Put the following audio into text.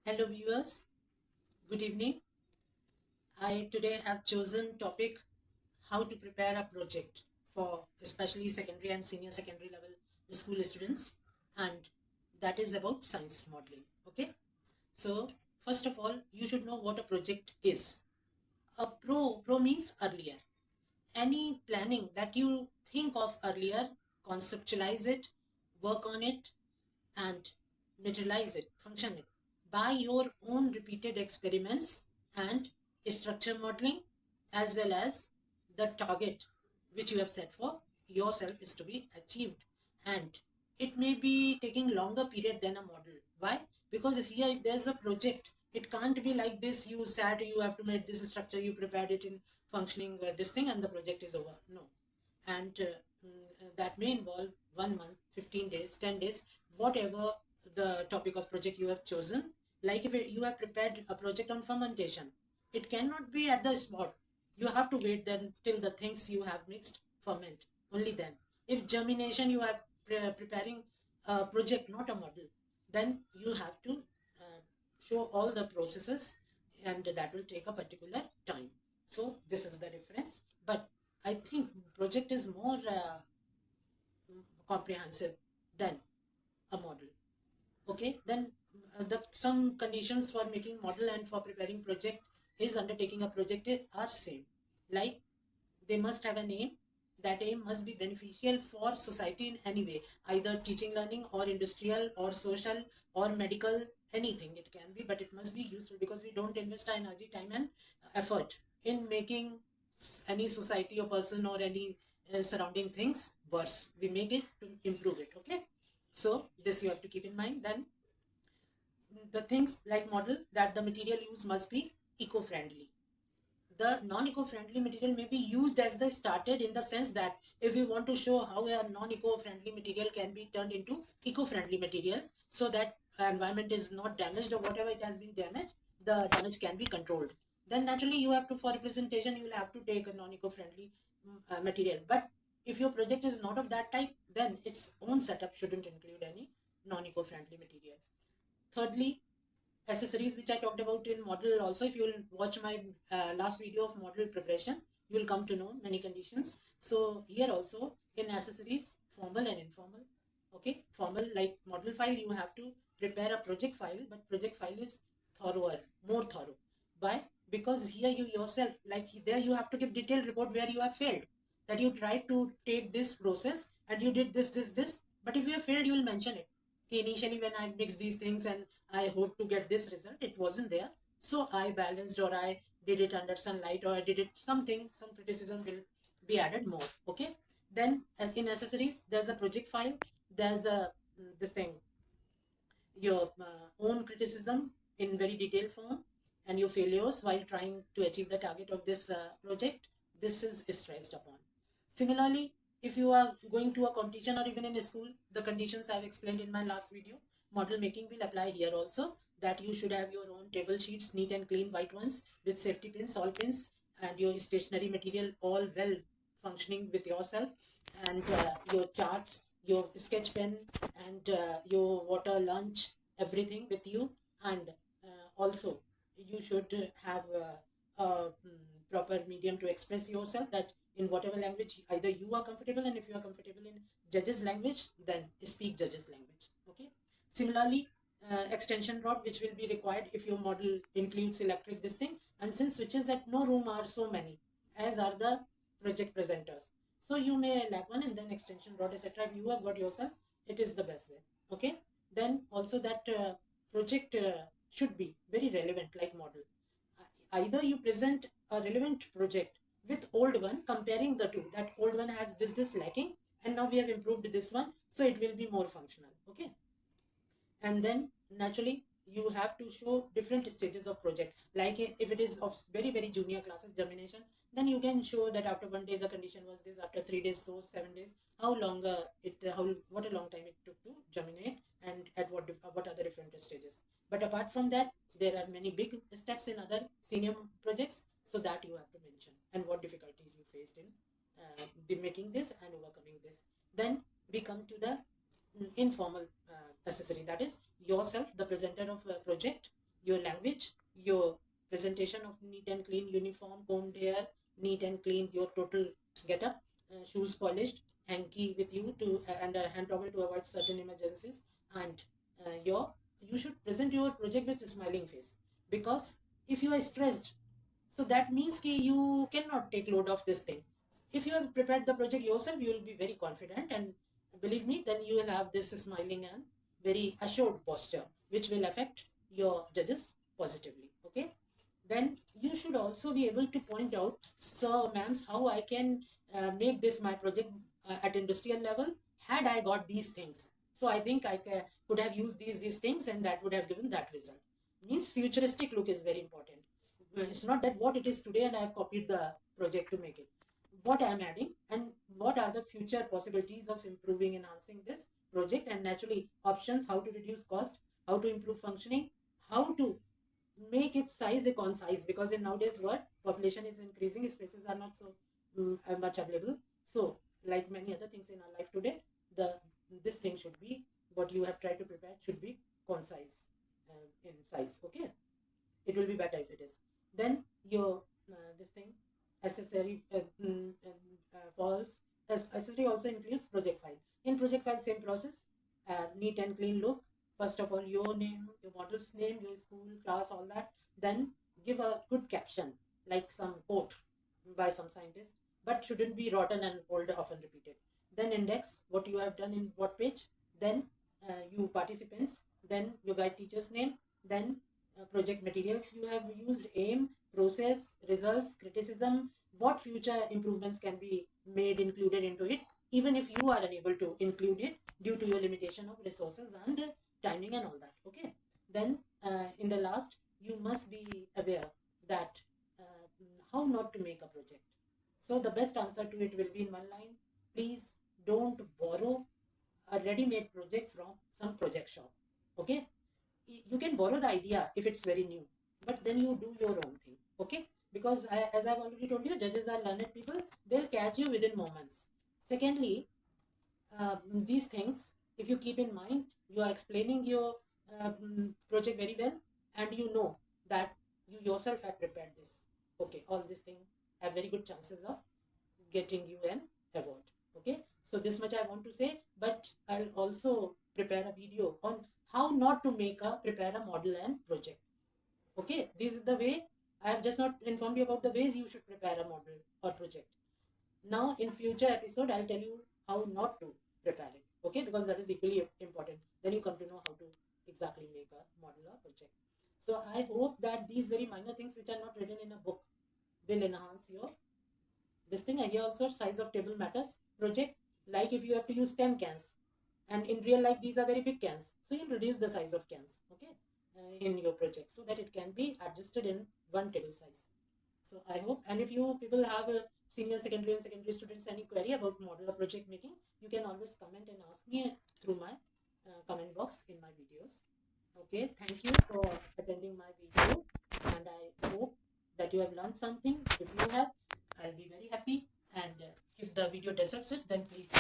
Hello viewers, good evening. I today have chosen topic how to prepare a project for especially secondary and senior secondary level school students, and that is about science modeling. Okay, so first of all you should know what a project is. A pro means earlier. Any planning that you think of earlier, conceptualize it, work on it, and materialize it, function it by your own repeated experiments and structure modeling, as well as the target which you have set for yourself is to be achieved. And it may be taking longer period than a model. Why? Because here if there's a project, it can't be like this, you sat, you have to make this structure, you prepared it in functioning this thing and the project is over. No. And that may involve 1 month, 15 days, 10 days, whatever the topic of project you have chosen. Like if you have prepared a project on fermentation, it cannot be at the spot. You have to wait then till the things you have mixed ferment, only then. If germination, you are preparing a project, not a model, then you have to uh, show all the processes, and that will take a particular time. So this is the difference. But I think project is more comprehensive than a model. Okay, then the some conditions for making model and for preparing project is undertaking a project are same. Like they must have an aim. That aim must be beneficial for society in any way, either teaching, learning, or industrial, or social, or medical, anything it can be, but it must be useful because we don't invest our energy, time, and effort in making any society or person or any surrounding things worse. We make it to improve it. Okay, so this you have to keep in mind. Then the things like model that the material used must be eco-friendly. The non-eco-friendly material may be used as the started, in the sense that if we want to show how a non-eco-friendly material can be turned into eco-friendly material, so that environment is not damaged, or whatever it has been damaged, the damage can be controlled, then naturally you have to, for representation, you will have to take a non-eco-friendly material. But if your project is not of that type, then its own setup shouldn't include any non-eco-friendly material. Thirdly, accessories, which I talked about in model also. If you will watch my last video of model preparation, you will come to know many conditions. So here also in accessories, formal and informal. Okay, formal like model file, you have to prepare a project file, but project file is thorougher, more thorough. Why? Because here you yourself, like there you have to give detailed report where you have failed, that you tried to take this process and you did this, but if you have failed, you will mention it. Okay, initially when I mixed these things and I hope to get this result, it wasn't there. So I balanced, or I did it under sunlight, or I did it something, some criticism will be added more. Okay. Then as in accessories, there's a project file, there's a this thing, your own criticism in very detailed form, and your failures while trying to achieve the target of this project. This is stressed upon. Similarly, if you are going to a competition or even in a school, the conditions I've explained in my last video, model making will apply here also, that you should have your own table sheets, neat and clean white ones with safety pins, all pins, and your stationery material all well functioning with yourself, and your charts, your sketch pen, and your water, lunch, everything with you. And also you should have proper medium to express yourself, that in whatever language either you are comfortable, and if you are comfortable in judges language, then speak judges language. Okay. Similarly, extension rod, which will be required if your model includes electric this thing, and since switches at no room are so many as are the project presenters, so you may lack one, and then extension rod, etc. If you have got yourself, it is the best way. Okay. Then also that project should be very relevant, like model. Either you present a relevant project with old one, comparing the two, that old one has this lacking, and now we have improved this one, so it will be more functional. Okay. And then naturally you have to show different stages of project, like if it is of very junior classes, germination, then you can show that after 1 day the condition was this, after 3 days, so 7 days, how long what a long time it took to germinate, and at what are the different stages. But apart from that, there are many big steps in other senior projects, so that you have to mention, and what difficulties you faced in making this and overcoming this. Then we come to the informal accessory, that is yourself, the presenter of a project, your language, your presentation of neat and clean uniform, combed hair, neat and clean, your total getup, shoes polished, hanky with you to and a hand towel to avoid certain emergencies, and your you should present your project with a smiling face, because if you are stressed, so that means ki you cannot take load of this thing. If you have prepared the project yourself, you will be very confident, and believe me, then you will have this smiling and very assured posture, which will affect your judges positively. Okay, then you should also be able to point out, sir, ma'ams, how I can make this my project at industrial level had I got these things. So I think could have used these things, and that would have given that result. Means futuristic look is very important. It's not that what it is today and I have copied the project to make it. What I am adding and what are the future possibilities of improving, enhancing this project, and naturally options, how to reduce cost, how to improve functioning, how to make its size a concise, because in nowadays world population is increasing, spaces are not so much available. So like many other things in our life today, the this thing should be, what you have tried to prepare should be concise in size. Okay, it will be better if it is. Then your this thing accessory falls as accessory also includes project file. In project file, same process, neat and clean look. First of all, your name, your model's name, your school, class, all that. Then give a good caption, like some quote by some scientist, but shouldn't be rotten and old, often repeated. Then index what you have done in what page. Then you participants. Then your guide teacher's name. Then project materials you have used, aim, process, results, criticism, what future improvements can be made, included into it, even if you are unable to include it due to your limitation of resources and timing and all that. Okay, then in the last, you must be aware that how not to make a project. So the best answer to it will be in one line: please don't borrow a ready-made project from some project shop. Okay, you can borrow the idea if it's very new, but then you do your own thing. Okay, because as I've already told you, judges are learned people, they'll catch you within moments. Secondly, these things, if you keep in mind, you are explaining your project very well, and you know that you yourself have prepared this. Okay, all these things have very good chances of getting you an award. Okay, so this much I want to say, but I'll also prepare a video on how not to prepare a model and project. Okay, this is the way. I have just not informed you about the ways you should prepare a model or project. Now in future episode, I'll tell you how not to prepare it. Okay, because that is equally important. Then you come to know how to exactly make a model or project. So I hope that these very minor things which are not written in a book will enhance your this thing. Idea also, size of table matters. Project, like if you have to use 10 cans, and in real life these are very big cans, so you reduce the size of cans. Okay, in your project, so that it can be adjusted in one table size. So I hope, and if you people have a senior secondary and secondary students any query about model or project making, you can always comment and ask me through my comment box in my videos. Okay, thank you for attending my video, and I hope that you have learned something. If you have, I'll be very happy, and if the video deserves it, then please